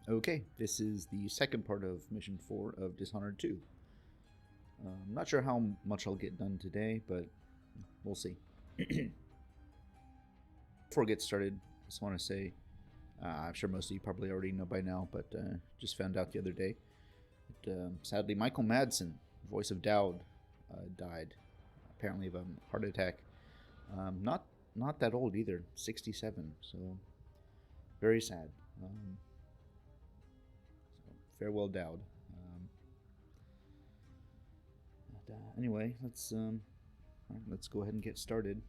Okay, this is the second part of Mission 4 of Dishonored 2. I'm not sure how much I'll get done today, but we'll see. Before I get started, I just want to say, I'm sure most of you probably already know by now, but just found out the other day that sadly Michael Madsen, voice of Daud, died, apparently of a heart attack. Not that old either, 67, so very sad. So farewell, Daud. Anyway, let's go ahead and get started.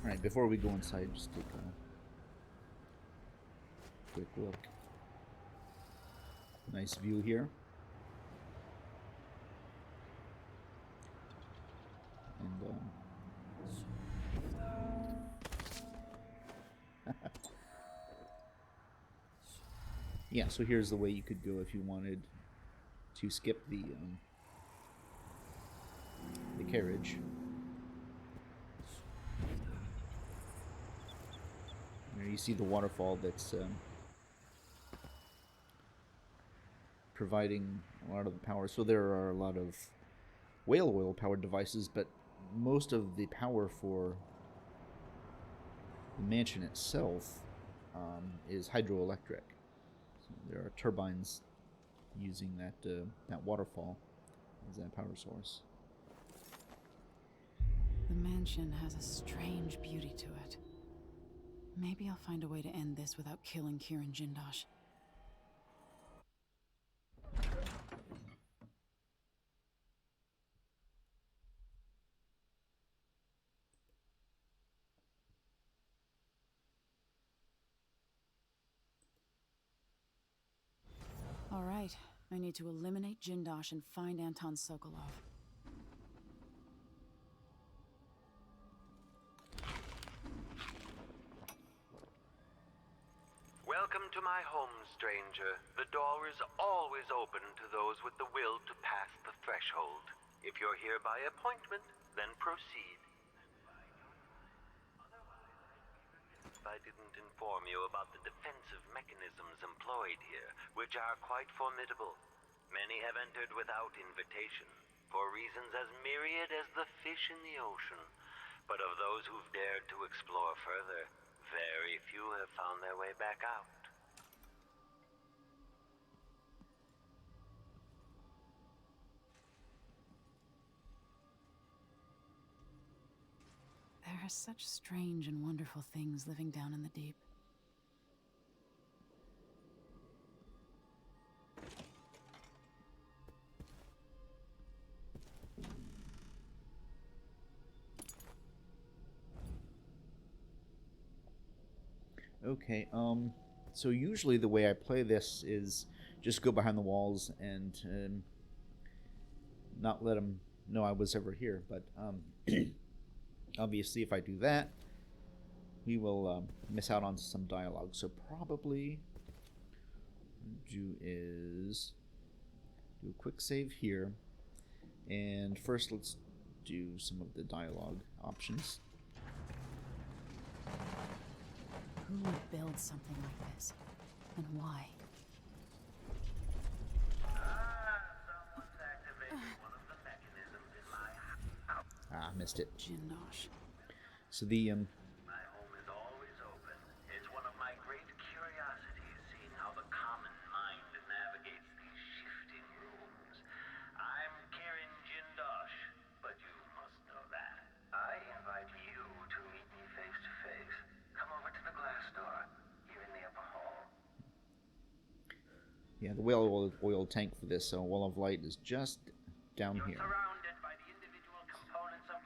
Alright, before we go inside, just take a quick look. Nice view here. And, yeah, so here's the way you could go if you wanted to skip the carriage. There you see the waterfall that's providing a lot of the power. So there are a lot of whale oil powered devices, but most of the power for the mansion itself is hydroelectric. So there are turbines using that waterfall as that power source. The mansion has a strange beauty to it. Maybe I'll find a way to end this without killing Kirin Jindosh. All right, I need to eliminate Jindosh and find Anton Sokolov. Welcome to my home, stranger. The door is always open to those with the will to pass the threshold. If you're here by appointment, then proceed. I didn't inform you about the defensive mechanisms employed here, which are quite formidable. Many have entered without invitation, for reasons as myriad as the fish in the ocean. But of those who've dared to explore further, very few have found their way back out. There are such strange and wonderful things living down in the deep. Okay, so usually the way I play this is just go behind the walls and not let them know I was ever here, but obviously if I do that, we will miss out on some dialogue. So probably what I'll do is do a quick save here, and first let's do some of the dialogue options. Who would build something like this? And why? Someone's activated one of the mechanisms in my house. Ah, missed it. Jindosh. So the My home is always open. It's one of my great curiosities, seeing how the common mind navigates these shifting rooms. I'm Kirin Jindosh, but you must know that. I invite you to meet me face to face. Come over to the glass door, here in the upper hall. yeah, the whale oil tank for this wall of light is just down You're here. surrounded by the individual components of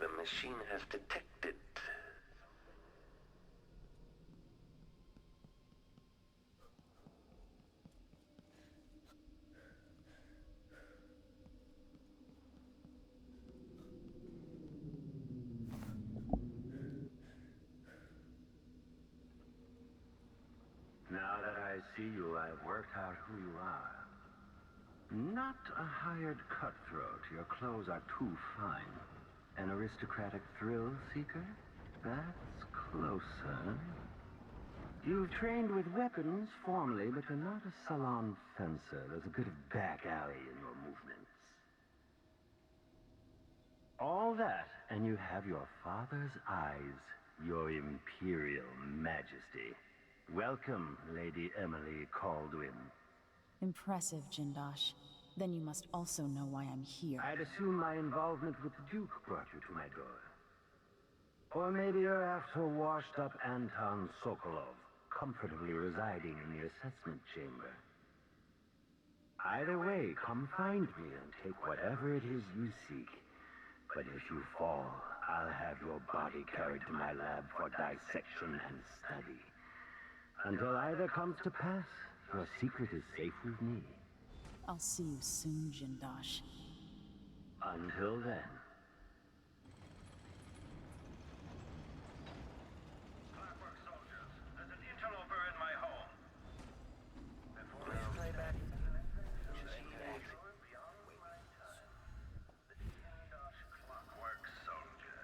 the machine has detected. Now that I see you, I've worked out who you are. Not a hired cutthroat. Your clothes are too fine. An aristocratic thrill seeker? That's closer. You've trained with weapons formally, but you're not a salon fencer. There's a bit of back alley in your movements. All that, and you have your father's eyes, your imperial majesty. Welcome, Lady Emily Caldwin. Impressive, Jindosh. Then you must also know why I'm here. I'd assume my involvement with the Duke brought you to my door. Or maybe you're after washed-up Anton Sokolov, comfortably residing in the assessment chamber. Either way, come find me and take whatever it is you seek. But if you fall, I'll have your body carried to my lab for dissection and study. Until either comes to pass, your secret is safe with me. I'll see you soon, Jindosh. Until then. Clockwork soldiers, there's an interloper in my home. Before I play back beyond my time. The Jindosh Clockwork Soldier.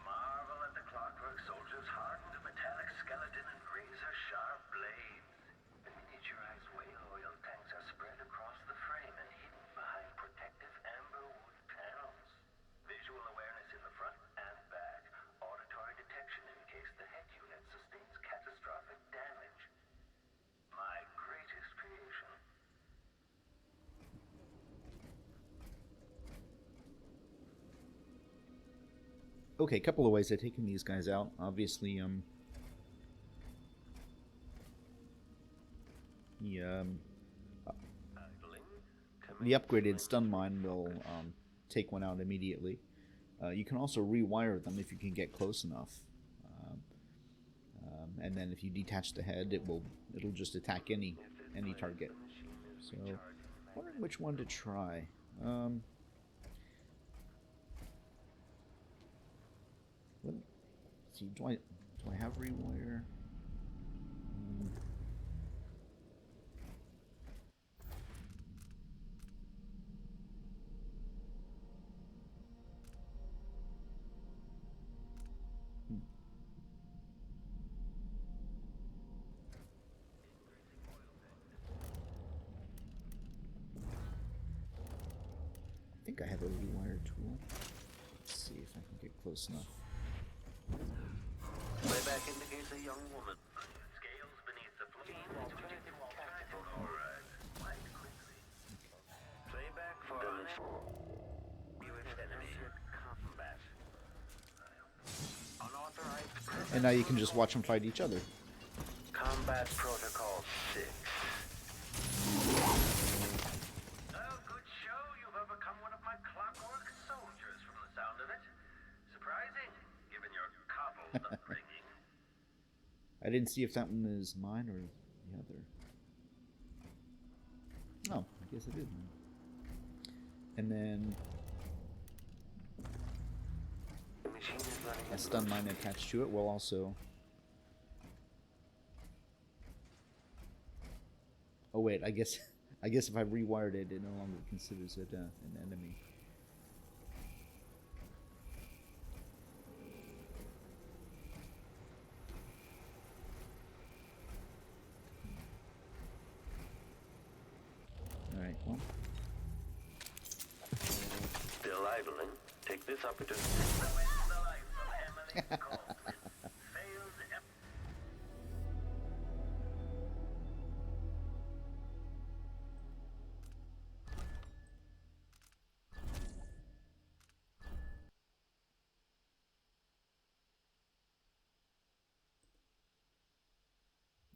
Marvel at the Clockwork Soldier's hardened metallic skeleton and razor-sharp blades. The miniaturized whale oil tanks are spread across the frame and hidden behind protective amber wood panels. Visual awareness in the front and back. Auditory detection in case the head unit sustains catastrophic damage. My greatest creation. Okay, a couple of ways of taking these guys out. Obviously, the upgraded stun mine will take one out immediately. You can also rewire them if you can get close enough, and then if you detach the head, it'll just attack any target. So, wondering which one to try. Let's see, do I have rewire? I think I have a rewire tool. Let's see if I can get close enough. Playback indicates a young woman. Scales beneath the floor. Quite quickly. Playback for U.S. enemy combat. Unauthorized. And now you can just watch them fight each other. Combat Protocol 6. Well, good show. You've overcome one of my clockwork soldiers from the sound of it. Surprising, given your cobbled upbringing. I didn't see if that one is mine or the other. Oh, I guess it is mine. And then The machine is running a stun mine attached to it will also... Oh wait, I guess if I rewired it, it no longer considers it an enemy. Alright, well. Still idling. Take this opportunity.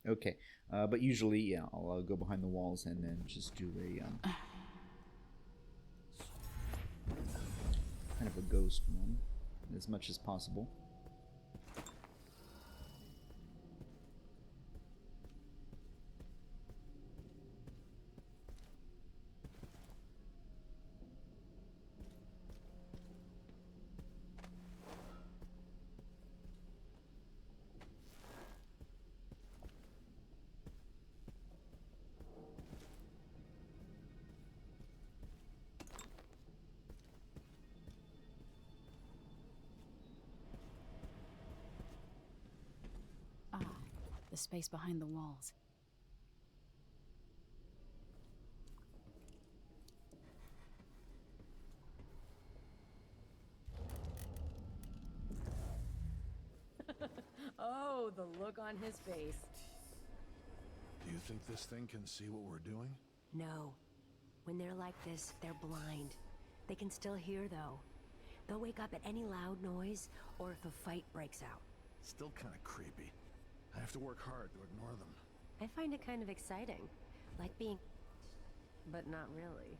Okay, but usually, yeah, I'll go behind the walls and then just do a kind of a ghost one, as much as possible. Ah, the space behind the walls. Oh, the look on his face. Do you think this thing can see what we're doing? No. When they're like this, they're blind. They can still hear, though. They'll wake up at any loud noise, or if a fight breaks out. Still kind of creepy. I have to work hard to ignore them. I find it kind of exciting. Like being... But not really.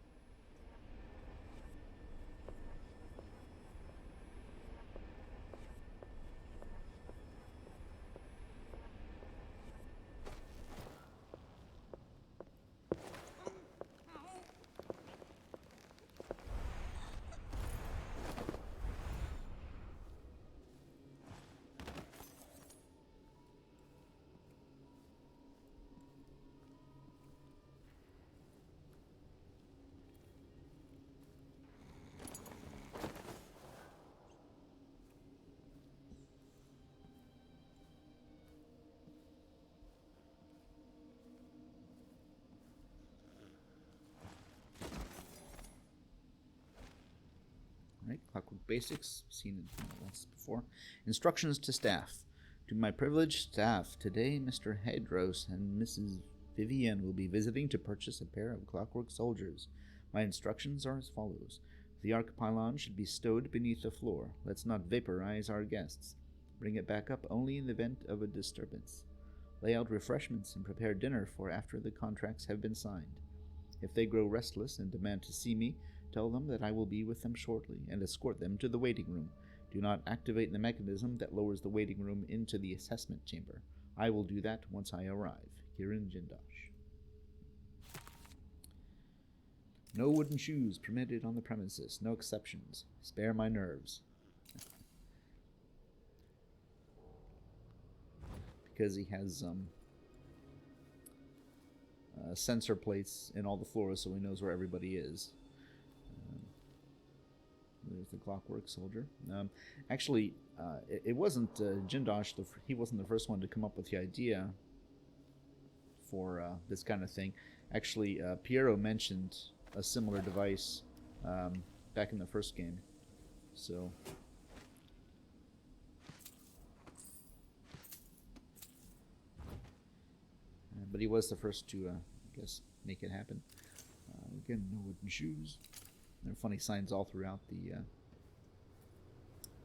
Right, Clockwork Basics, seen it once before. Instructions to staff. To my privileged staff, today Mr. Hedros and Mrs. Vivian will be visiting to purchase a pair of clockwork soldiers. My instructions are as follows. The arc pylon should be stowed beneath the floor. Let's not vaporize our guests. Bring it back up only in the event of a disturbance. Lay out refreshments and prepare dinner for after the contracts have been signed. If they grow restless and demand to see me, tell them that I will be with them shortly and escort them to the waiting room. Do not activate the mechanism that lowers the waiting room into the assessment chamber. I will do that once I arrive. Kirin Jindosh. No wooden shoes permitted on the premises. No exceptions. Spare my nerves. Because he has sensor plates in all the floors, so he knows where everybody is. There's the Clockwork Soldier. Actually, it wasn't Jindosh. He wasn't the first one to come up with the idea for this kind of thing. Actually, Piero mentioned a similar device back in the first game. So, but he was the first to, I guess, make it happen. Again, no wooden shoes. There are funny signs all throughout the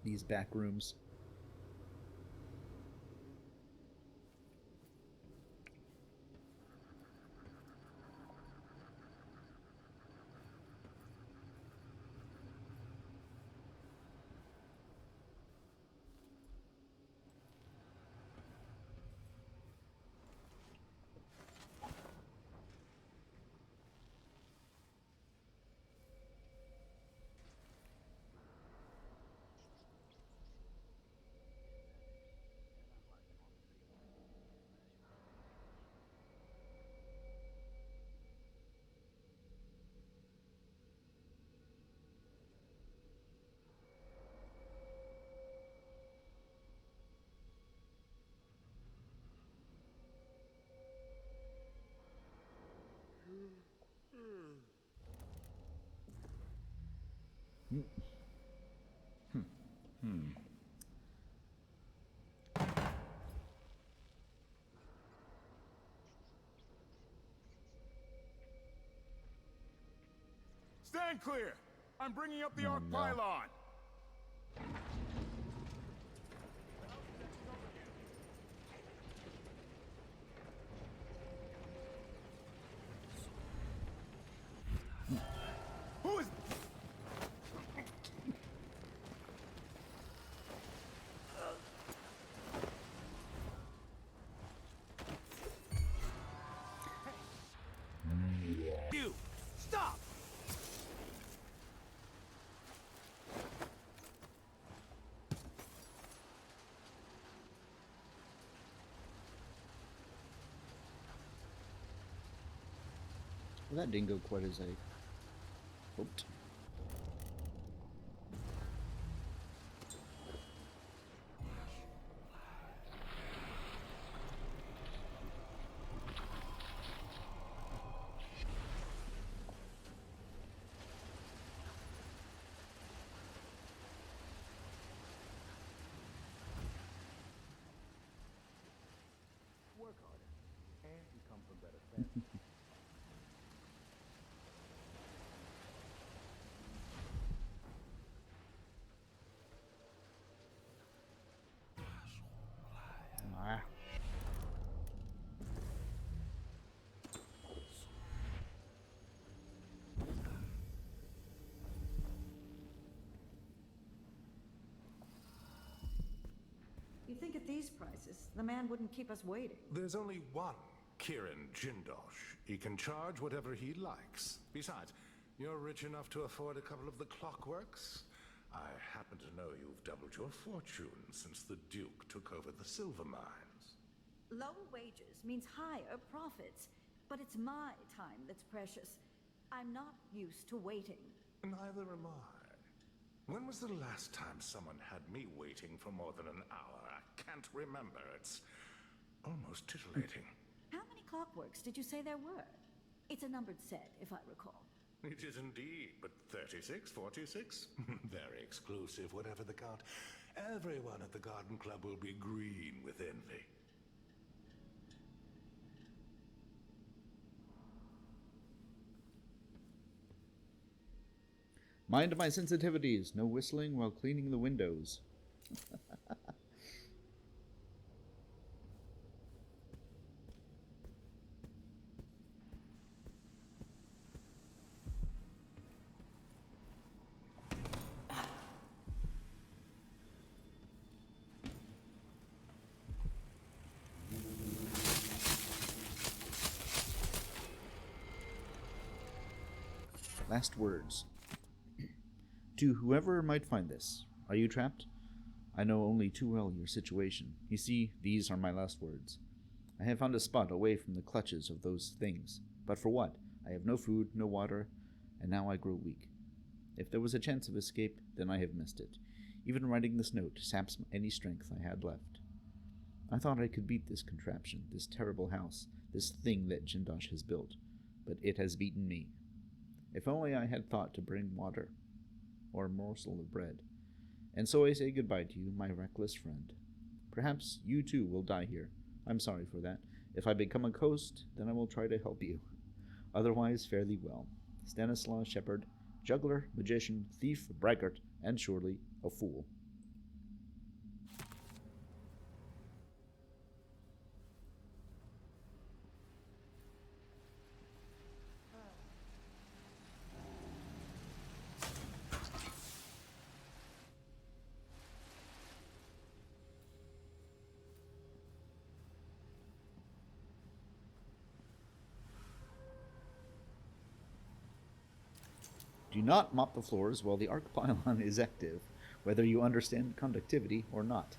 these back rooms. Stand clear! I'm bringing up the Oh, arc no. pylon! Who is... Stop! Well, that didn't go quite as I hoped. Work harder, and you come from better families. Ah. You think at these prices, the man wouldn't keep us waiting? There's only one Kirin Jindosh. He can charge whatever he likes. Besides, you're rich enough to afford a couple of the Clockworks. I happen to know you've doubled your fortune since the Duke took over the silver mines. Lower wages means higher profits, but it's my time that's precious. I'm not used to waiting. Neither am I. When was the last time someone had me waiting for more than an hour? I can't remember. It's almost titillating. How many clockworks did you say there were? It's a numbered set, if I recall. It is indeed, but 36, 46? Very exclusive, whatever the count. Everyone at the Garden Club will be green with envy. Mind my sensitivities. No whistling while cleaning the windows. Last words. To whoever might find this, are you trapped? I know only too well your situation. You see, these are my last words. I have found a spot away from the clutches of those things. But for what? I have no food, no water, and now I grow weak. If there was a chance of escape, then I have missed it. Even writing this note saps any strength I had left. I thought I could beat this contraption, this terrible house, this thing that Jindosh has built, but it has beaten me. If only I had thought to bring water, or a morsel of bread. And so I say goodbye to you, my reckless friend. Perhaps you too will die here. I'm sorry for that. If I become a ghost, then I will try to help you. Otherwise, fare thee well. Stanislaw Shepherd, juggler, magician, thief, braggart, and surely a fool. Do not mop the floors while the arc pylon is active, whether you understand conductivity or not.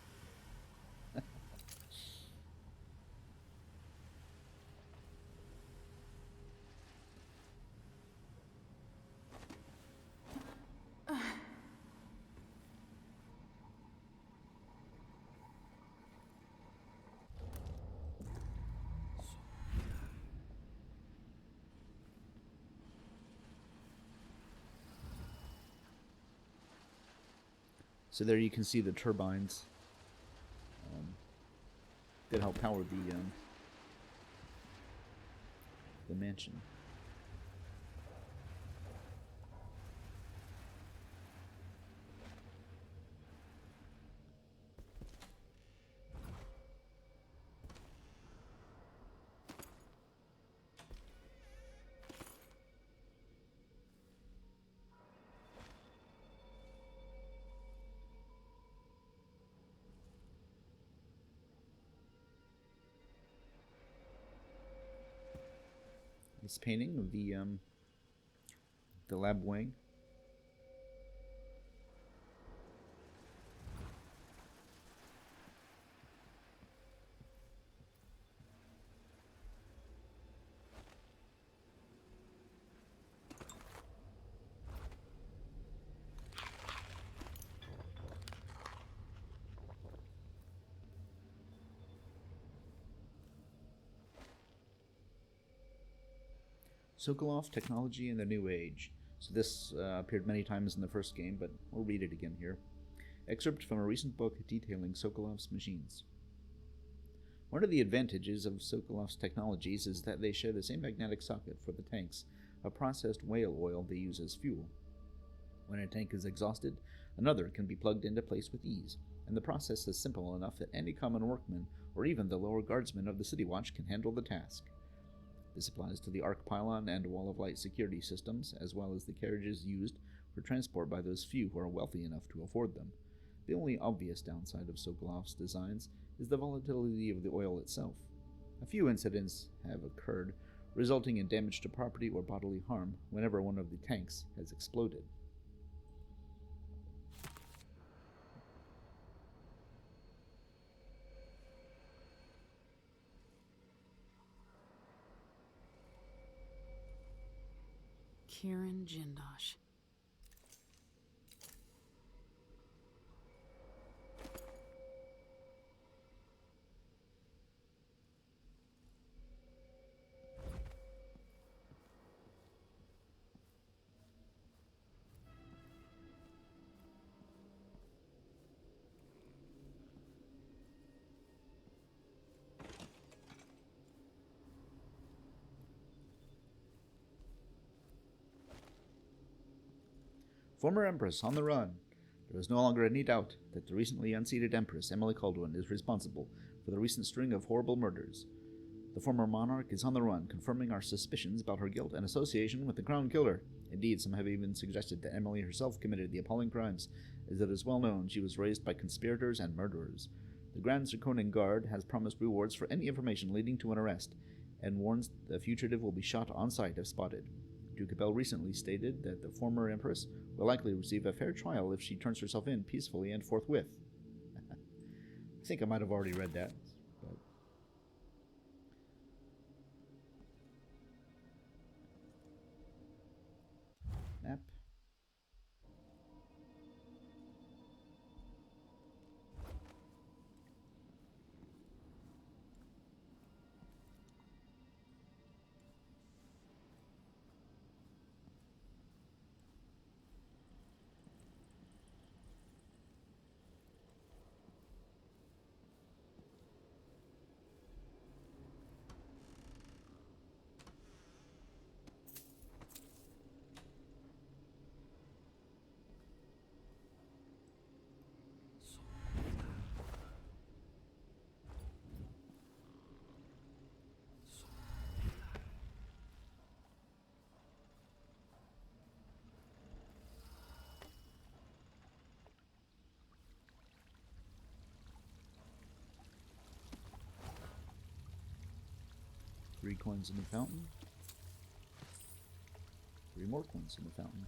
So there you can see the turbines that help power the mansion. This painting of the the lab wing. Sokolov Technology in the New Age. So this appeared many times in the first game, but we'll read it again here. Excerpt from a recent book detailing Sokolov's machines. One of the advantages of Sokolov's technologies is that they share the same magnetic socket for the tanks, a processed whale oil they use as fuel. When a tank is exhausted, another can be plugged into place with ease, and the process is simple enough that any common workman or even the lower guardsmen of the City Watch can handle the task. This applies to the arc pylon and wall of light security systems, as well as the carriages used for transport by those few who are wealthy enough to afford them. The only obvious downside of Sokolov's designs is the volatility of the oil itself. A few incidents have occurred, resulting in damage to property or bodily harm whenever one of the tanks has exploded. Kirin Jindosh. Former Empress on the run. There is no longer any doubt that the recently unseated Empress, Emily Caldwin, is responsible for the recent string of horrible murders. The former monarch is on the run, confirming our suspicions about her guilt and association with the Crown Killer. Indeed, some have even suggested that Emily herself committed the appalling crimes, as it is well known she was raised by conspirators and murderers. The Grand Zirconian Guard has promised rewards for any information leading to an arrest, and warns the fugitive will be shot on sight if spotted. Duke Abel recently stated that the former Empress will likely receive a fair trial if she turns herself in peacefully and forthwith. I think I might have already read that. But... Map. Three coins in the fountain. Three more coins in the fountain.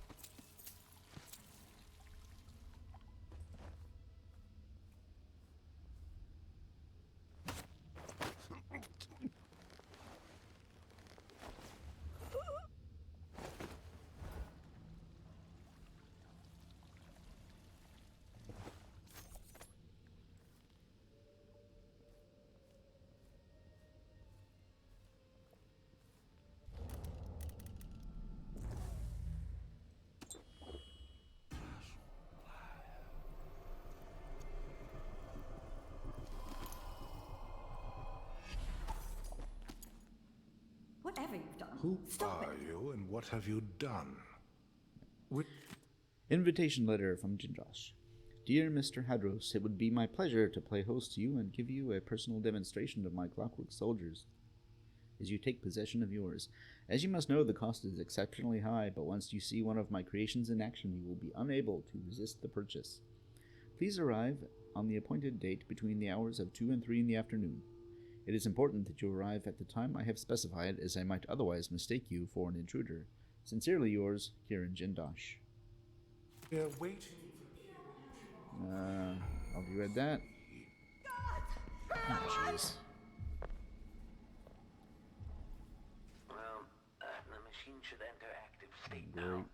Whatever you've done, Who stop are it. you and what have you done? Invitation letter from Jindosh. Dear Mr. Hadros, it would be my pleasure to play host to you and give you a personal demonstration of my clockwork soldiers as you take possession of yours. As you must know, the cost is exceptionally high, but once you see one of my creations in action, you will be unable to resist the purchase. Please arrive on the appointed date between the hours of 2 and 3 in the afternoon. It is important that you arrive at the time I have specified, as I might otherwise mistake you for an intruder. Sincerely yours, Kirin Jindosh. We're waiting. Already read that. Oh, jeez. Well, the machine should enter active state Great. now.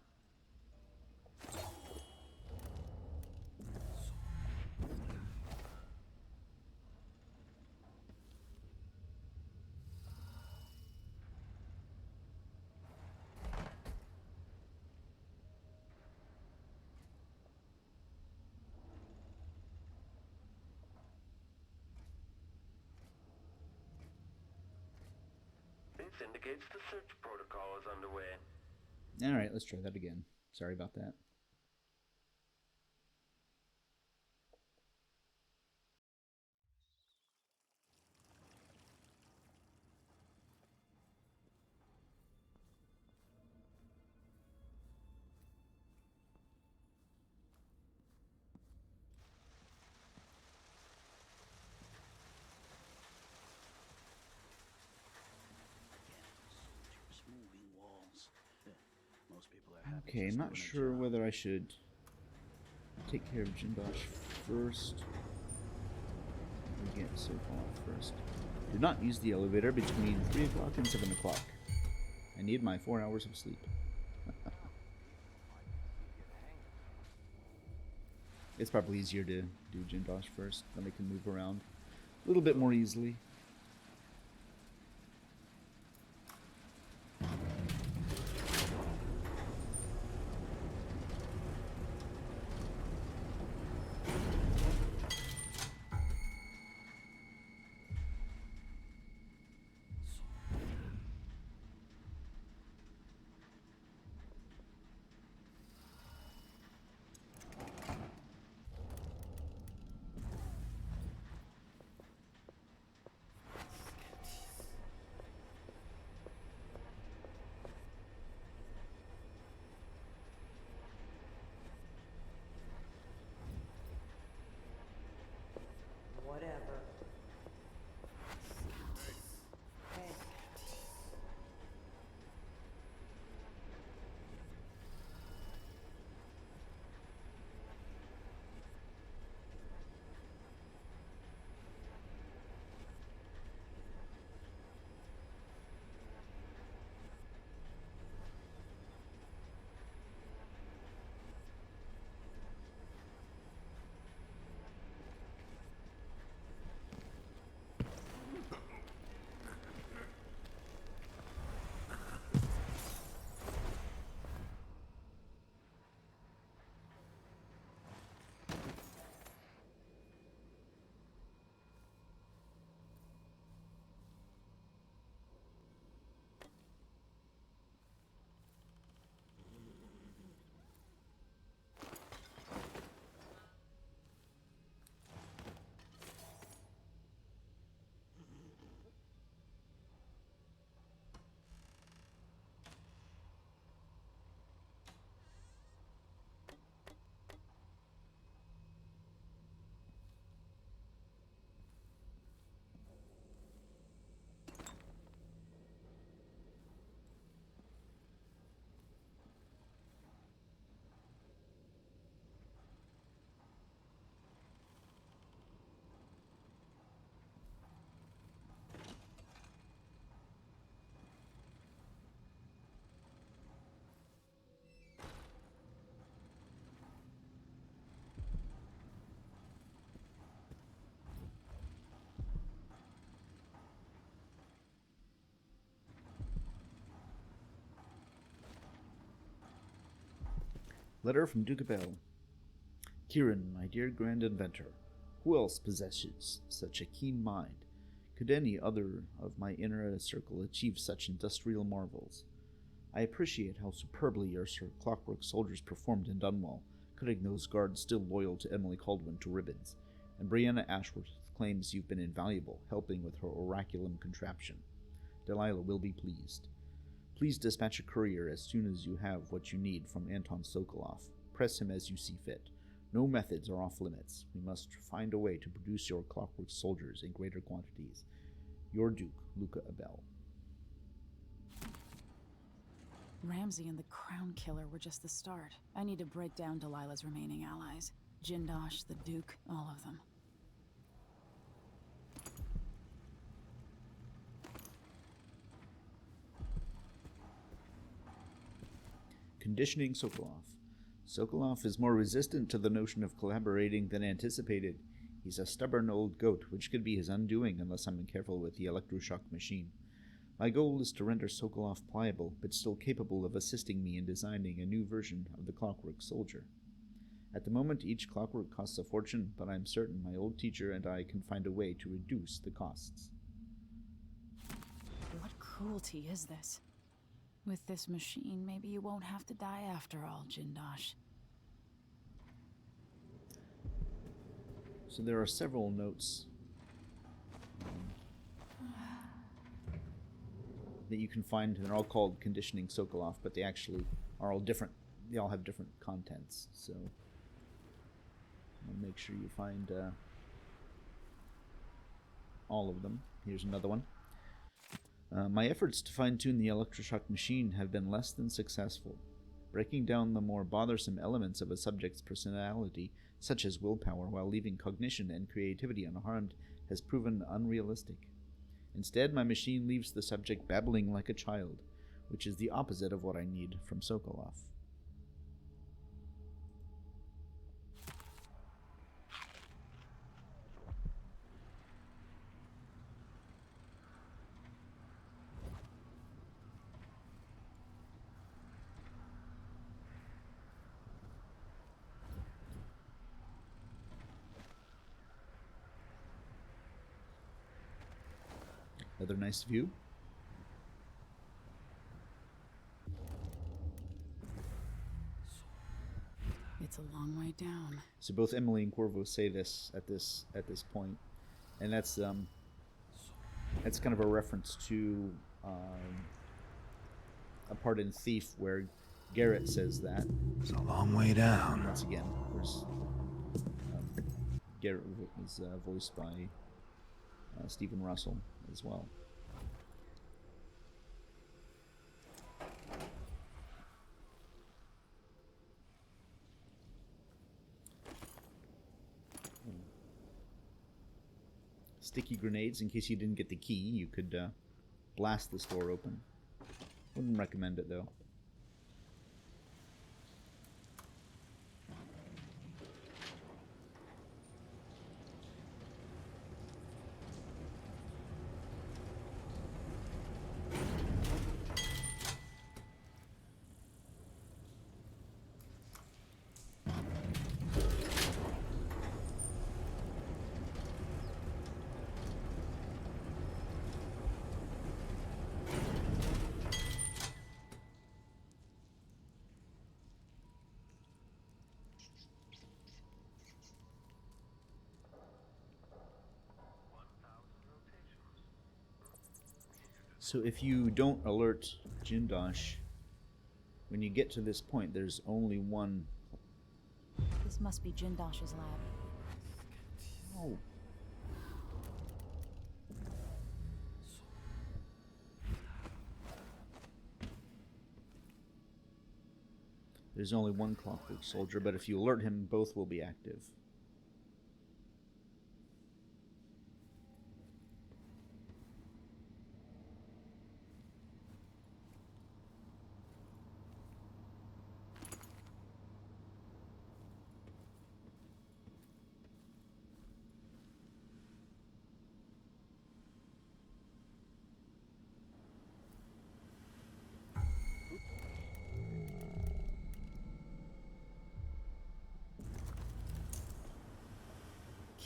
This indicates the search protocol is underway. Alright, let's try that again. Sorry about that. Okay, I'm not sure whether I should take care of Jindosh first. We get so far first. Do not use the elevator between 3 o'clock and 7 o'clock. I need my 4 hours of sleep. It's probably easier to do Jindosh first, then we can move around a little bit more easily. Whatever. Letter from Duke Bell. Kirin, my dear grand inventor, who else possesses such a keen mind? Could any other of my inner circle achieve such industrial marvels? I appreciate how superbly your Clockwork soldiers performed in Dunwall, cutting those guards still loyal to Emily Caldwin to ribbons, and Brianna Ashworth claims you've been invaluable, helping with her oraculum contraption. Delilah will be pleased. Please dispatch a courier as soon as you have what you need from Anton Sokolov. Press him as you see fit. No methods are off limits. We must find a way to produce your Clockwork soldiers in greater quantities. Your Duke, Luca Abel. Ramsey and the Crown Killer were just the start. I need to break down Delilah's remaining allies. Jindosh, the Duke, all of them. Conditioning Sokolov. Sokolov is more resistant to the notion of collaborating than anticipated. He's a stubborn old goat, which could be his undoing unless I'm careful with the electroshock machine. My goal is to render Sokolov pliable, but still capable of assisting me in designing a new version of the Clockwork Soldier. At the moment, each clockwork costs a fortune, but I'm certain my old teacher and I can find a way to reduce the costs. What cruelty is this? With this machine, maybe you won't have to die after all, Jindosh. So there are several notes that you can find. They're all called Conditioning Sokolov, but they actually are all different. They all have different contents. So I'll make sure you find all of them. Here's another one. My efforts to fine-tune the electroshock machine have been less than successful. Breaking down the more bothersome elements of a subject's personality, such as willpower, while leaving cognition and creativity unharmed, has proven unrealistic. Instead, my machine leaves the subject babbling like a child, which is the opposite of what I need from Sokolov. Another nice view. It's a long way down. So both Emily and Corvo say this at this point, and that's kind of a reference to a part in Thief where Garrett says that. It's a long way down. Once again, of course, Garrett is voiced by Stephen Russell as well. Sticky grenades, in case you didn't get the key, you could blast this door open. Wouldn't recommend it though. So if you don't alert Jindosh, when you get to this point, there's only one. This must be Jindosh's lab. Oh. There's only one Clockwork Soldier, but if you alert him, both will be active.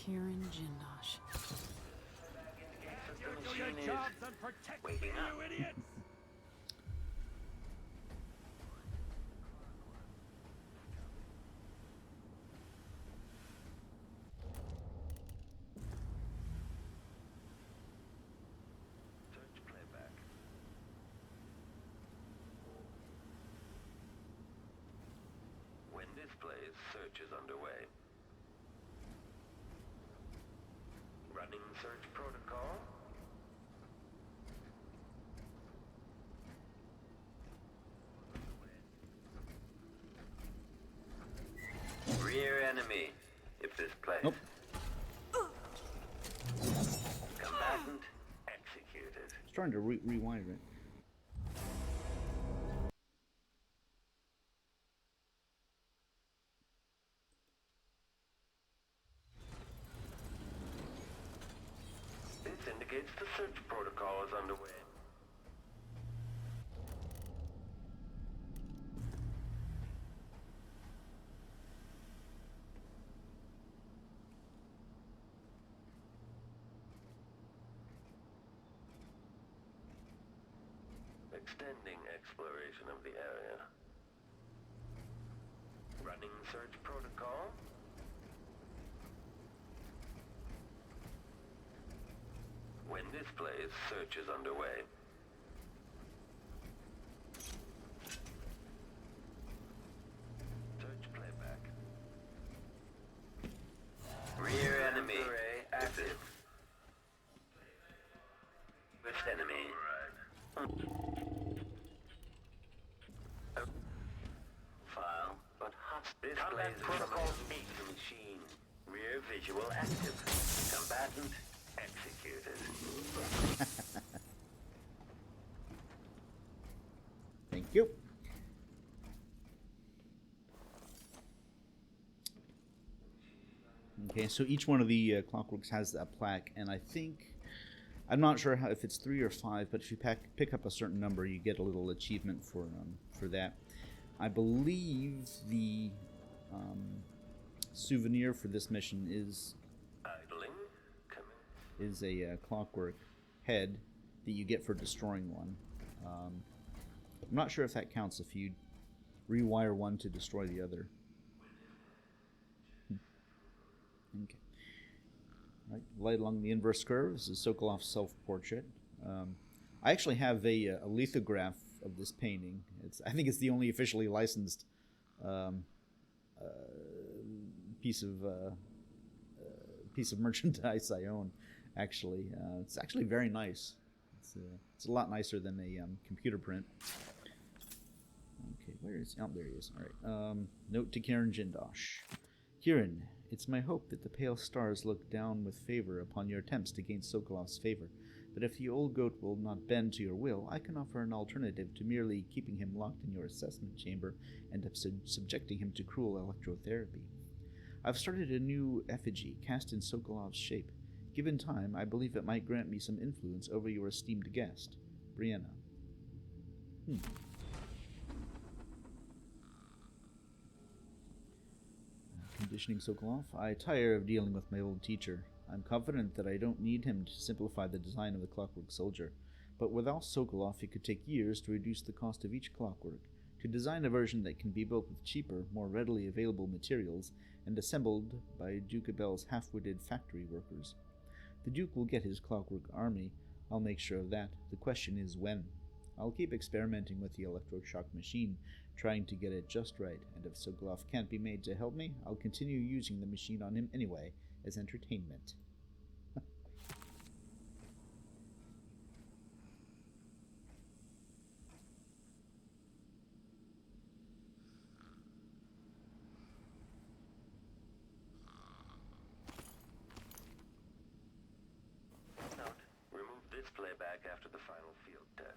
Kirin Jindosh. Do your jobs and protect me, you idiots! Search playback. When this plays, search is underway. Running search protocol. trying to rewire it. This indicates the search protocol is underway. Extending exploration of the area. Running search protocol. When displays, search is underway. Search playback. Rear enemy. Array active. Which enemy? File, but hot displays protocol meet the machine. Rear visual active. Combatant executed. Thank you. Okay, so each one of the clockworks has a plaque, and I think, I'm not sure how, if it's 3 or 5, but if you pick up a certain number, you get a little achievement for that. I believe the souvenir for this mission is a clockwork head that you get for destroying one. I'm not sure if that counts if you rewire one to destroy the other. Okay. Right, light along the inverse curve. This is Sokolov's self-portrait. I actually have a lithograph of this painting. I think it's the only officially licensed piece of merchandise I own. Actually, it's actually very nice. It's a lot nicer than a computer print. Okay, where is? Oh, there he is. All right. Note to Kirin Jindosh. Kirin, it's my hope that the pale stars look down with favor upon your attempts to gain Sokolov's favor. But if the old goat will not bend to your will, I can offer an alternative to merely keeping him locked in your assessment chamber and subjecting him to cruel electrotherapy. I've started a new effigy cast in Sokolov's shape. Given time, I believe it might grant me some influence over your esteemed guest, Brianna. Conditioning Sokolov. I tire of dealing with my old teacher. I'm confident that I don't need him to simplify the design of the Clockwork Soldier, but without Sokolov it could take years to reduce the cost of each clockwork, to design a version that can be built with cheaper, more readily available materials, and assembled by Duke Abel's half-witted factory workers. The Duke will get his clockwork army, I'll make sure of that. The question is when. I'll keep experimenting with the electroshock machine, trying to get it just right, and if Sokolov can't be made to help me, I'll continue using the machine on him anyway, as entertainment. Note, remove this playback after the final field test.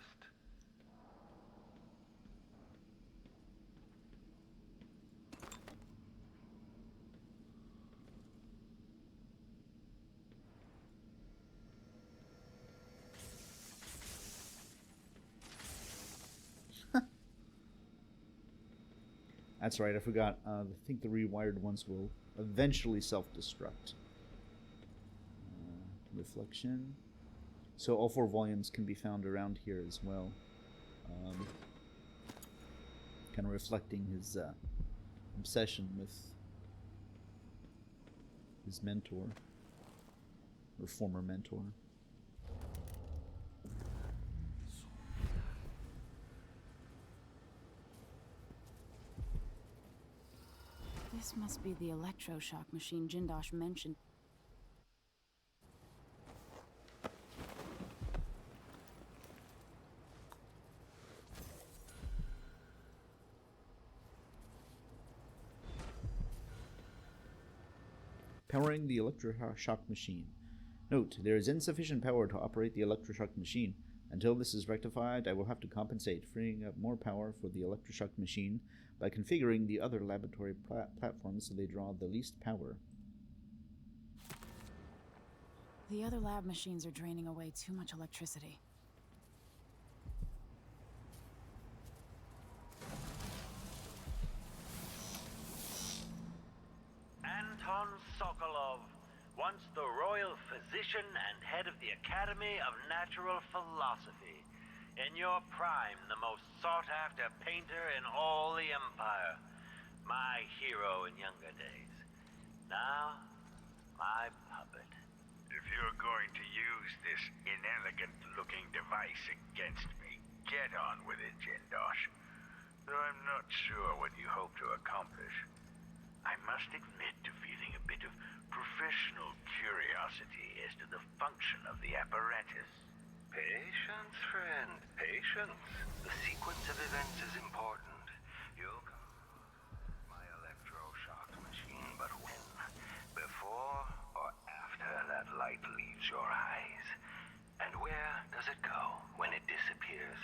That's right, I forgot. I think the rewired ones will eventually self-destruct. Reflection. So all 4 volumes can be found around here as well. Kind of reflecting his obsession with his mentor, or former mentor. This must be the electroshock machine Jindosh mentioned. Powering the electroshock machine. Note, there is insufficient power to operate the electroshock machine. Until this is rectified, I will have to compensate, freeing up more power for the electroshock machine by configuring the other laboratory platforms so they draw the least power. The other lab machines are draining away too much electricity. Anton Sokolov, once the royal physician and head of the Academy of Natural Philosophy. In your prime, the most sought-after painter in all the Empire. My hero in younger days. Now, my puppet. If you're going to use this inelegant-looking device against me, get on with it, Jindosh. Though I'm not sure what you hope to accomplish. I must admit to feeling a bit of professional curiosity as to the function of the apparatus. Patience, friend, patience. The sequence of events is important. You'll come my electroshock machine, but when? Before or after that light leaves your eyes? And where does it go when it disappears?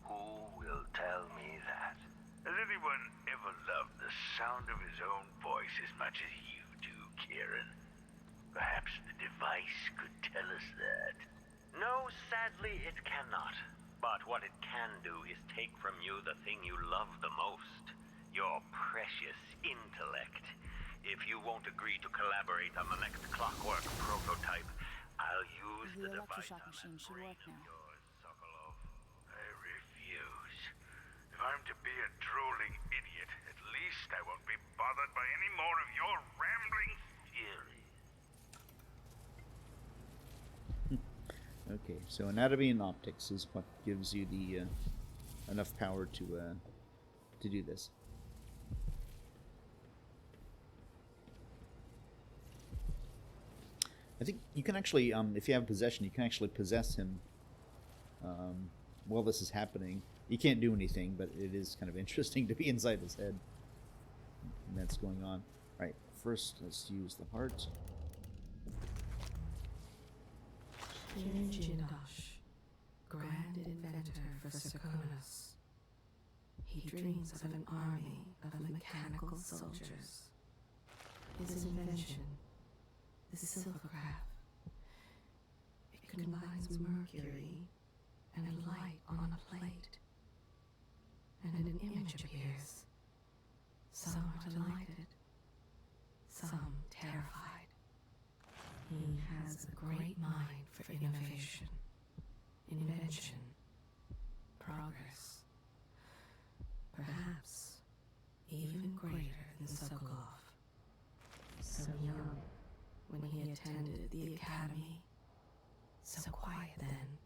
Who will tell me that? Has anyone ever loved the sound of his own voice as much as you do, Kirin? Perhaps the device could tell us that. No, sadly, it cannot. But what it can do is take from you the thing you love the most. Your precious intellect. If you won't agree to collaborate on the next Clockwork prototype, I'll use the device electroshock on machine that should brain work of now. yours, Sokolov. I refuse. If I'm to be a drooling idiot, at least I won't be bothered by any more of your rambling theories. Okay, so anatomy and optics is what gives you the enough power to do this. I think you can actually, if you have possession, you can actually possess him while this is happening. You can't do anything, but it is kind of interesting to be inside his head. And that's going on. Alright, first let's use the heart. Kirin Jindosh, grand inventor for Serkonos. He dreams of an army of mechanical soldiers. His invention, the silvercraft. It combines mercury and light on a plate. And an image appears. Some are delighted, some terrified. He has a great mind for innovation, invention, progress. Perhaps even greater than Sokolov. So young when he attended the academy. So quiet then.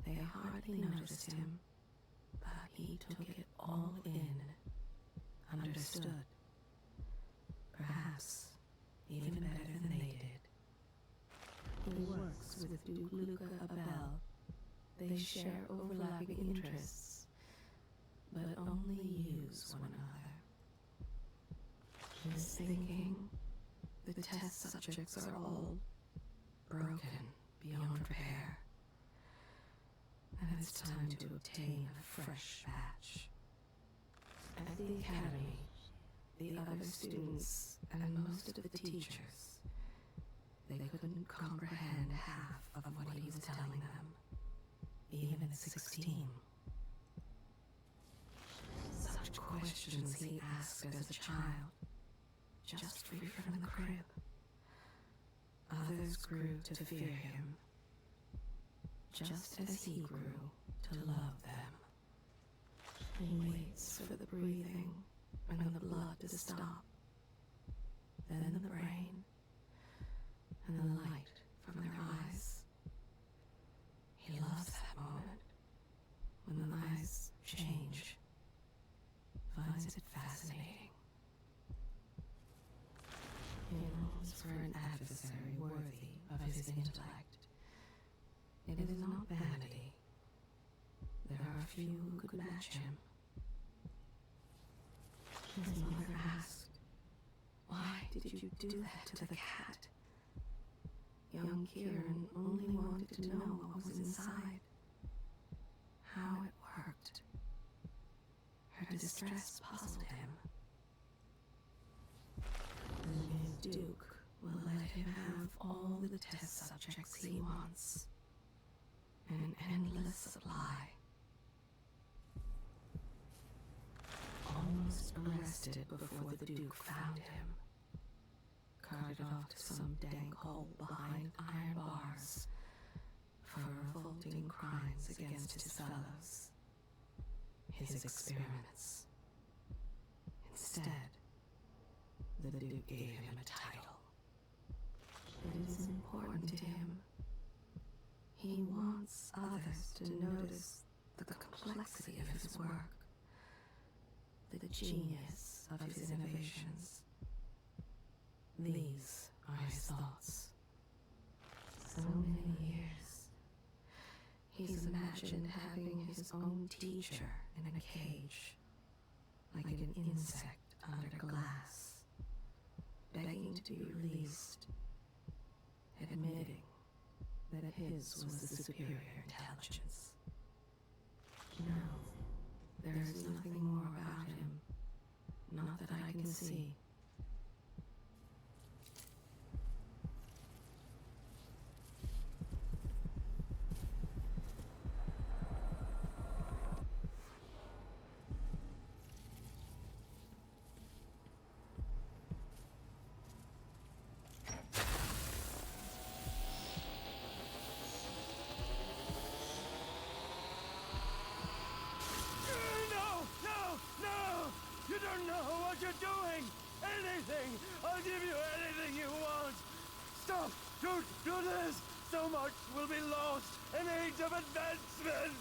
They hardly noticed him, but he took it all in, understood. Perhaps even better than they did. He works with Duke Luca Abel. They share overlapping interests, but only use one another. His thinking, the test subjects are all broken beyond repair. And it's time to obtain a fresh batch. At the academy, the other students and most of the teachers, they couldn't comprehend half of what he was telling them, even at 16. Such questions he asked as a child, just free from the crib. Others grew to fear him, just as he grew to love them. He waits for the breathing and the blood to stop, then the brain and the light from their eyes. He loves that moment when the eyes change, finds it fascinating. He longs for an adversary worthy of his intellect. It is not vanity. There are few who could match him. His mother asked, "Why did you do that to the cat?" young Kirin only wanted to know what was inside, how it worked. Her distress puzzled him. The new Duke will let him have all the test subjects he wants. An endless supply. Almost arrested before the Duke found him. Carted off to some dank hole behind iron bars for revolting crimes against his fellows. His experiments. Instead, the Duke gave him a title. It is important to him. He wants others to notice the complexity of his work, the genius of his innovations. These are his thoughts. So many years. He's imagined having his own teacher in a cage, like an insect under glass, begging to be released, admitting that his was the superior intelligence. No, there is nothing more about him, not that I can see. Doing anything. I'll give you anything you want. Stop! Don't do this! So much will be lost. An age of advancement.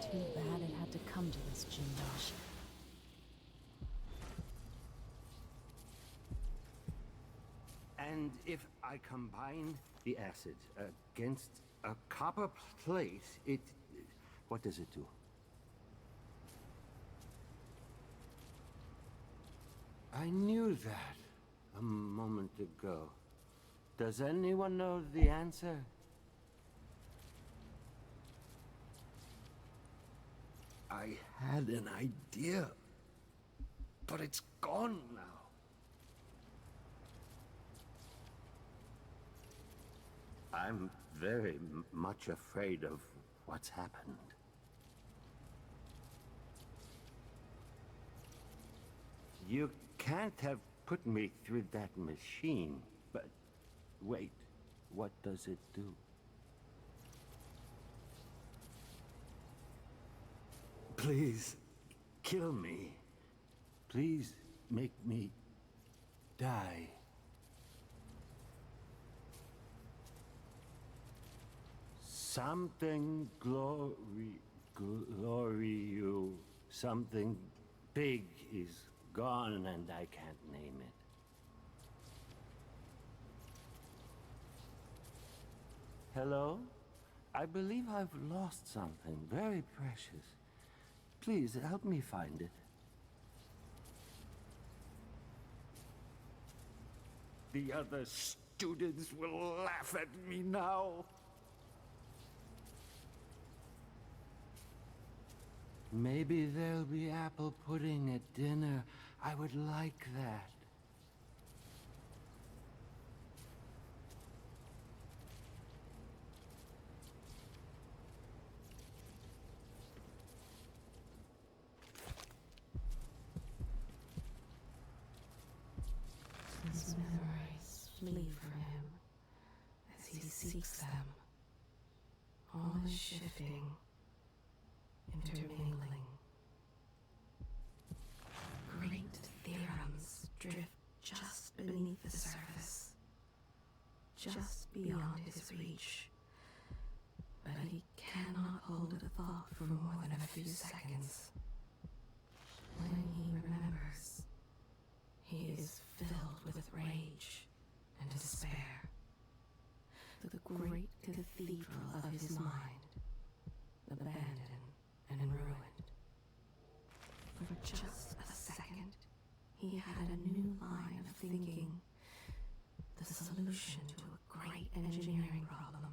Too bad it had to come to this, Jindosh. And if I combine the acid against a copper plate, what does it do? I knew that a moment ago. Does anyone know the answer? I had an idea, but it's gone now. I'm very much afraid of what's happened. You can't have put me through that machine, but wait, what does it do? Please, kill me. Please make me die. Something something big is gone and I can't name it. Hello? I believe I've lost something very precious. Please help me find it. The other students will laugh at me now. Maybe there'll be apple pudding at dinner. I would like that. His memories flee from him as he seeks them. All is shifting, intermingling. Great theorems drift just beneath the surface, just beyond his reach. But he cannot hold a thought for more than a few seconds. When he remembers, he is filled with rage and despair. The great cathedral of his mind, abandoned and ruined. solution to a great engineering problem.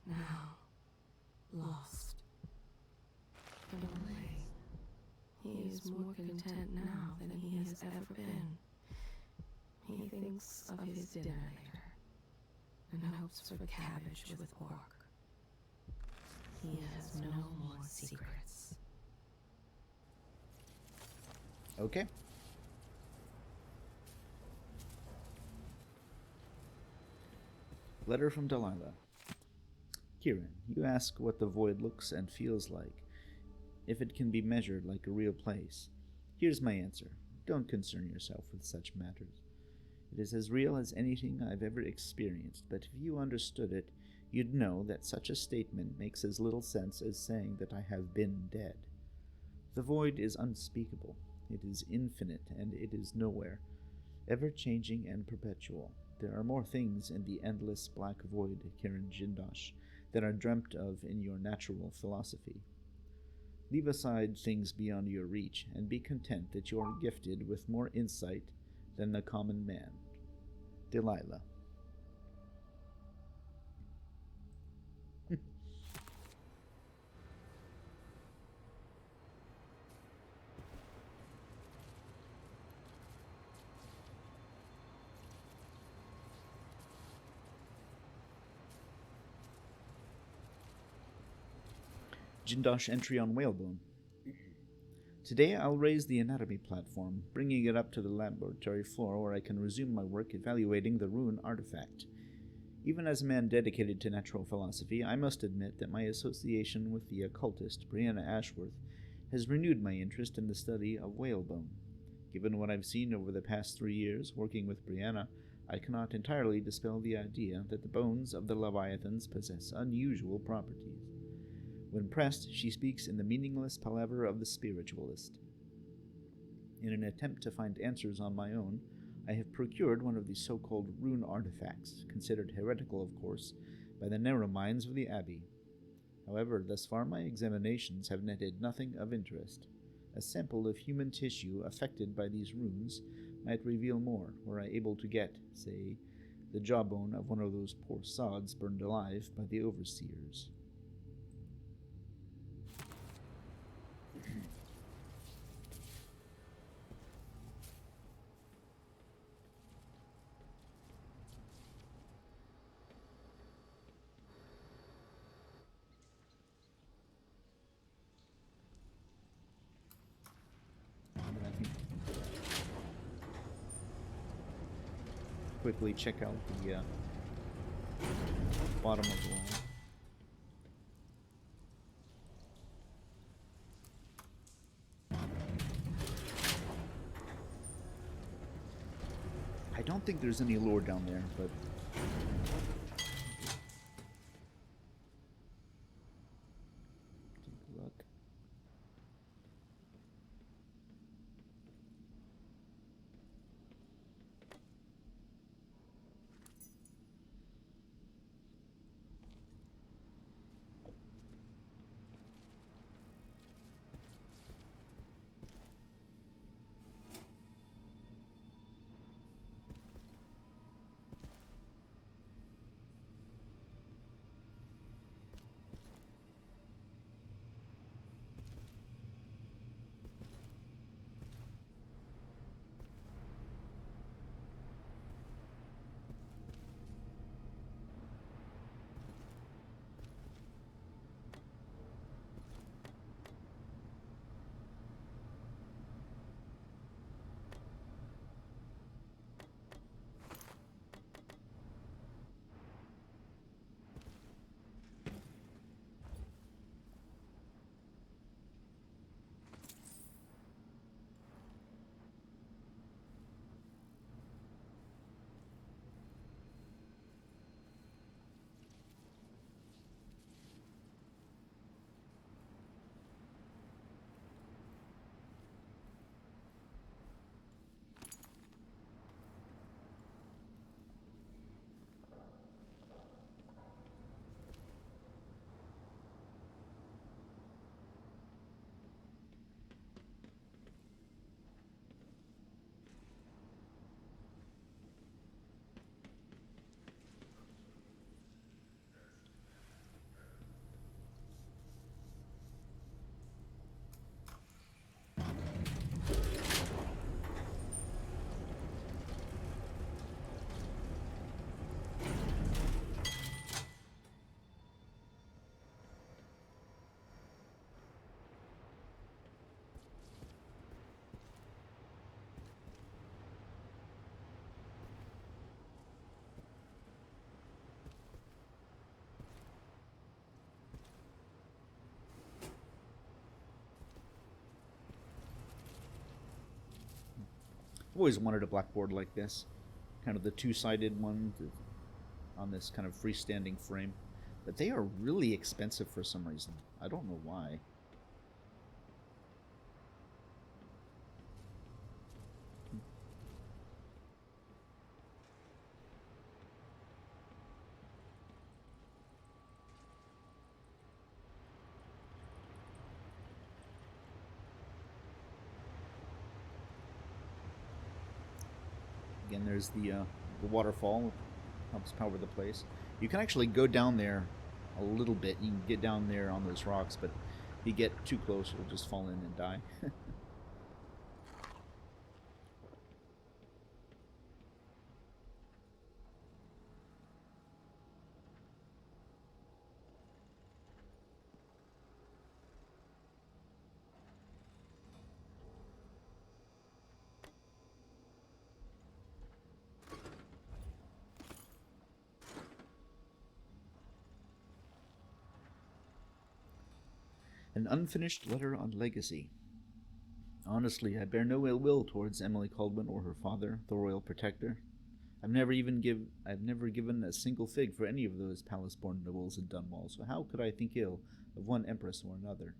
Now, lost. In a way, he is more content now than he has ever been. He thinks of his dinner later, and hopes for cabbage with pork. He has no more secrets. Okay. Letter from Delilah. Kirin, you ask what the void looks and feels like, if it can be measured like a real place. Here's my answer. Don't concern yourself with such matters. It is as real as anything I've ever experienced, but if you understood it, you'd know that such a statement makes as little sense as saying that I have been dead. The void is unspeakable. It is infinite, and it is nowhere, ever-changing and perpetual. There are more things in the endless black void, Kirin Jindosh, than are dreamt of in your natural philosophy. Leave aside things beyond your reach, and be content that you are gifted with more insight than the common man. Delilah. Jindosh entry on whalebone. Today I'll raise the anatomy platform, bringing it up to the laboratory floor where I can resume my work evaluating the rune artifact. Even as a man dedicated to natural philosophy, I must admit that my association with the occultist Brianna Ashworth has renewed my interest in the study of whalebone. Given what I've seen over the past 3 years working with Brianna, I cannot entirely dispel the idea that the bones of the Leviathans possess unusual properties. When pressed, she speaks in the meaningless palaver of the spiritualist. In an attempt to find answers on my own, I have procured one of the so-called rune artifacts, considered heretical, of course, by the narrow minds of the Abbey. However, thus far my examinations have netted nothing of interest. A sample of human tissue affected by these runes might reveal more, were I able to get, say, the jawbone of one of those poor sods burned alive by the overseers. Quickly check out the bottom of the wall. I don't think there's any lore down there, but take a look. always wanted a blackboard like this, kind of the two-sided one on this kind of freestanding frame. But they are really expensive for some reason. I don't know why. Again, there's the waterfall, helps power the place. You can actually go down there a little bit. You can get down there on those rocks, but if you get too close, you'll just fall in and die. An unfinished letter on legacy. Honestly, I bear no ill will towards Emily Caldwin or her father, the royal protector. I've never given a single fig for any of those palace-born nobles in Dunwall, so how could I think ill of one empress or another?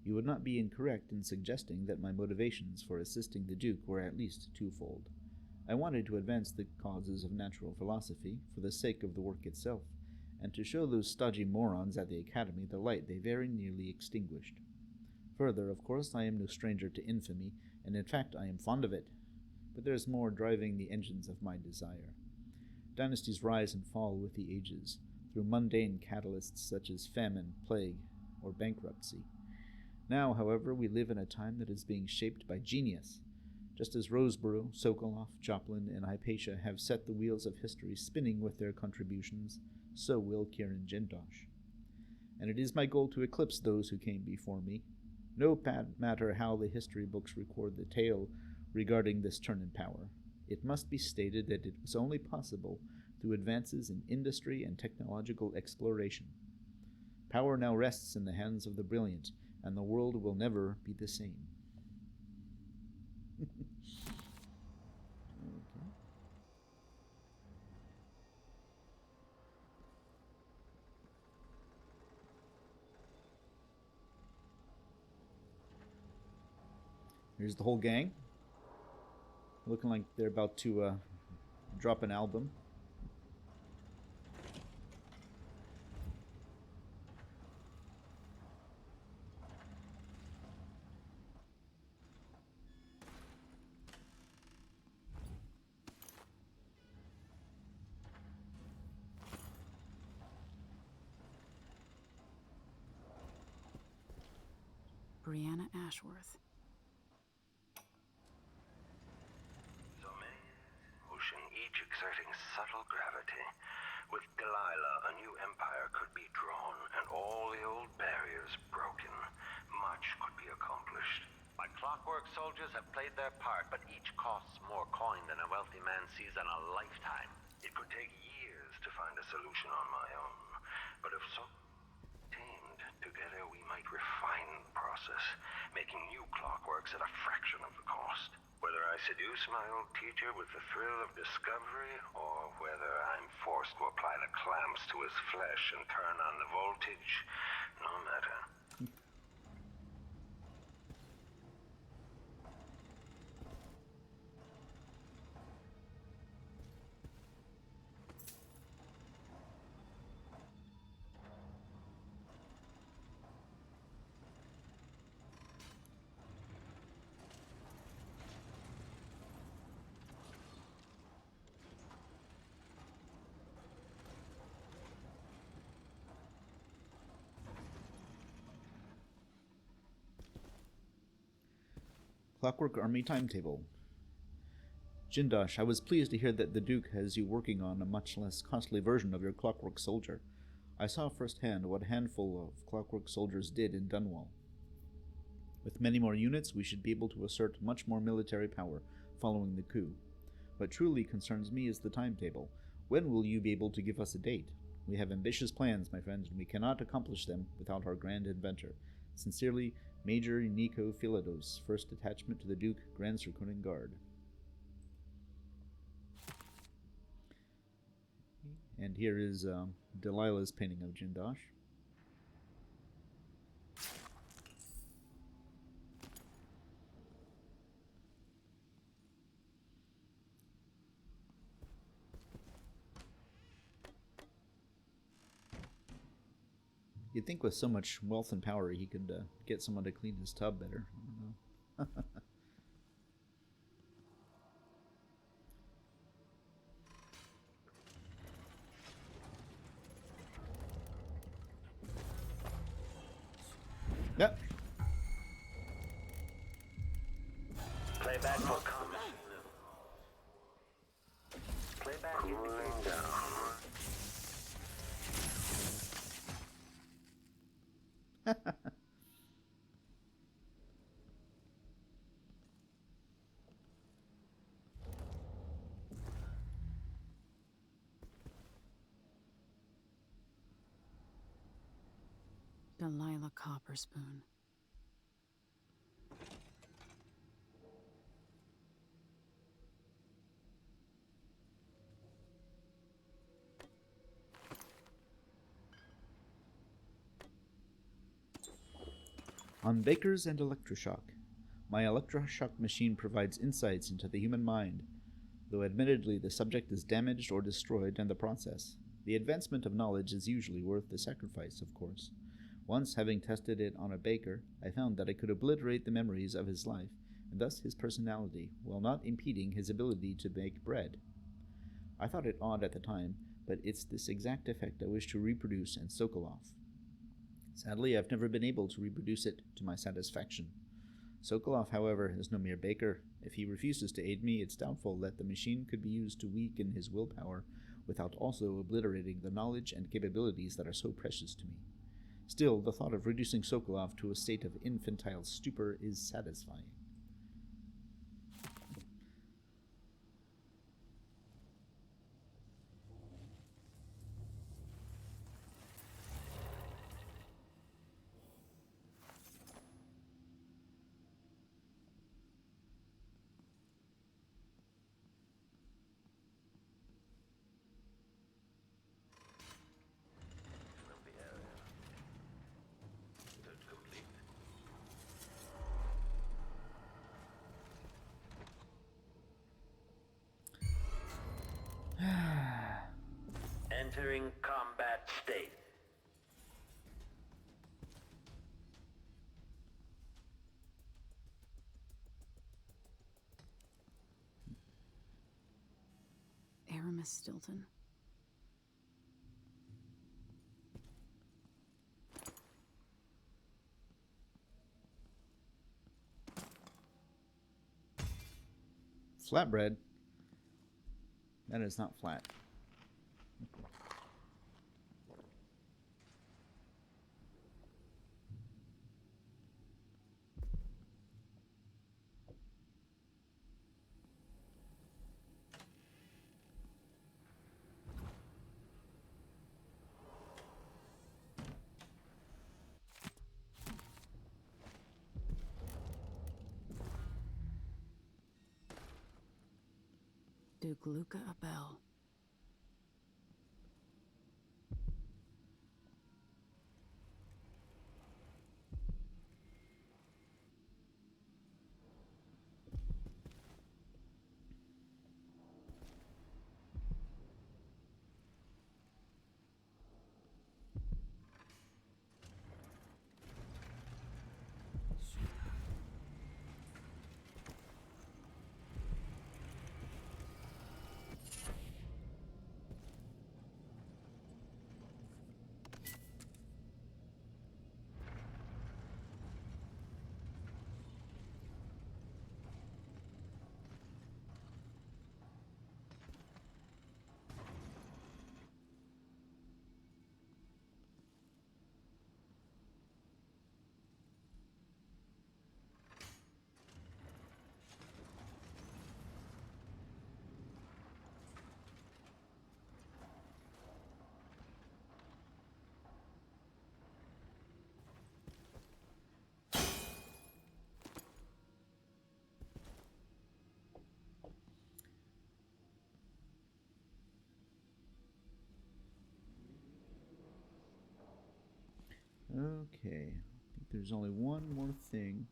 You would not be incorrect in suggesting that my motivations for assisting the Duke were at least twofold. I wanted to advance the causes of natural philosophy for the sake of the work itself, and to show those stodgy morons at the Academy the light they very nearly extinguished. Further, of course, I am no stranger to infamy, and in fact I am fond of it. But there's more driving the engines of my desire. Dynasties rise and fall with the ages, through mundane catalysts such as famine, plague, or bankruptcy. Now, however, we live in a time that is being shaped by genius. Just as Roseborough, Sokolov, Joplin, and Hypatia have set the wheels of history spinning with their contributions, so will Kirin Jindosh. And it is my goal to eclipse those who came before me. No matter how the history books record the tale regarding this turn in power, it must be stated that it was only possible through advances in industry and technological exploration. Power now rests in the hands of the brilliant, and the world will never be the same. Okay. Here's the whole gang. Looking like they're about to drop an album. Brianna Ashworth. So many, ocean each exerting subtle gravity. With Delilah, a new empire could be drawn, and all the old barriers broken. Much could be accomplished. My clockwork soldiers have played their part, but each costs more coin than a wealthy man sees in a lifetime. It could take years to find a solution on my own, but if so tamed together, we might refine the process, making new clockworks at a fraction of the cost. Whether I seduce my old teacher with the thrill of discovery, or whether I'm forced to apply the clamps to his flesh and turn on the voltage, no matter. Clockwork Army timetable. Jindosh, I was pleased to hear that the Duke has you working on a much less costly version of your Clockwork Soldier. I saw firsthand what a handful of Clockwork Soldiers did in Dunwall. With many more units, we should be able to assert much more military power following the coup. What truly concerns me is the timetable. When will you be able to give us a date? We have ambitious plans, my friend, and we cannot accomplish them without our grand inventor. Sincerely, Major Nico Philados, 1st Detachment to the Duke, Grand Circling Guard. And here is Delilah's painting of Jindosh. You'd think with so much wealth and power he could get someone to clean his tub better. I don't know. Yep. Playback for comment. Playback cooling down. Delilah Copperspoon. On Bakers and Electroshock. My electroshock machine provides insights into the human mind, though admittedly the subject is damaged or destroyed in the process. The advancement of knowledge is usually worth the sacrifice, of course. Once, having tested it on a baker, I found that I could obliterate the memories of his life, and thus his personality, while not impeding his ability to bake bread. I thought it odd at the time, but it's this exact effect I wish to reproduce in Sokolov. Sadly, I've never been able to reproduce it to my satisfaction. Sokolov, however, is no mere baker. If he refuses to aid me, it's doubtful that the machine could be used to weaken his willpower without also obliterating the knowledge and capabilities that are so precious to me. Still, the thought of reducing Sokolov to a state of infantile stupor is satisfying. Entering combat state. Aramis Stilton. Flatbread? That is not flat. Duke Luca Abel. Okay. I think there's only one more thing.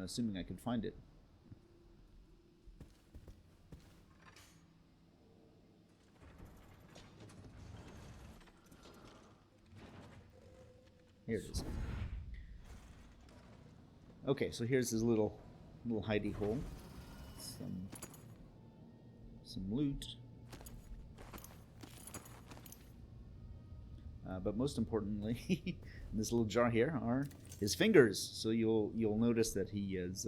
Assuming I can find it. Here it is. Okay, so here's his little hidey hole. Some loot. But most importantly, in this little jar here are his fingers. So you'll notice that he is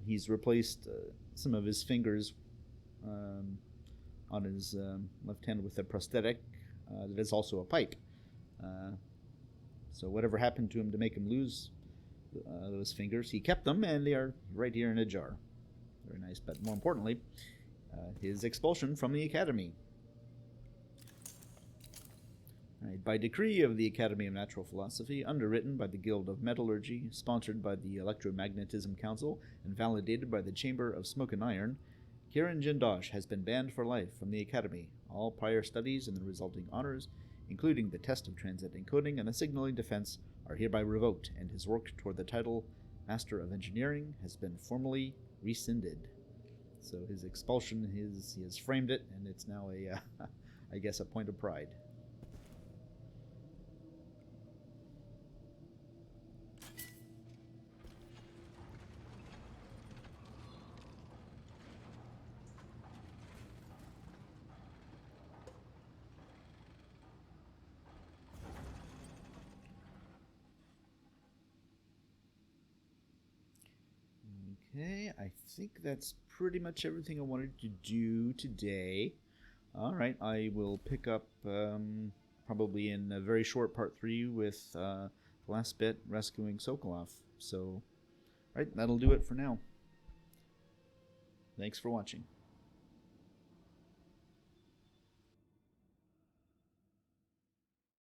he's replaced some of his fingers on his left hand with a prosthetic that is also a pipe. So whatever happened to him to make him lose those fingers, he kept them, and they are right here in a jar. Very nice. But more importantly, his expulsion from the Academy. Right, by decree of the Academy of Natural Philosophy, underwritten by the Guild of Metallurgy, sponsored by the Electromagnetism Council, and validated by the Chamber of Smoke and Iron, Kirin Jindosh has been banned for life from the Academy. All prior studies and the resulting honors, including the test of transcendent coding and the signaling defense, are hereby revoked, and his work toward the title Master of Engineering has been formally rescinded. So his expulsion, he has framed it, and it's now I guess a point of pride. Okay, I think that's pretty much everything I wanted to do today. Alright, I will pick up probably in a very short part 3 with the last bit, rescuing Sokolov. So, alright, that'll do it for now. Thanks for watching.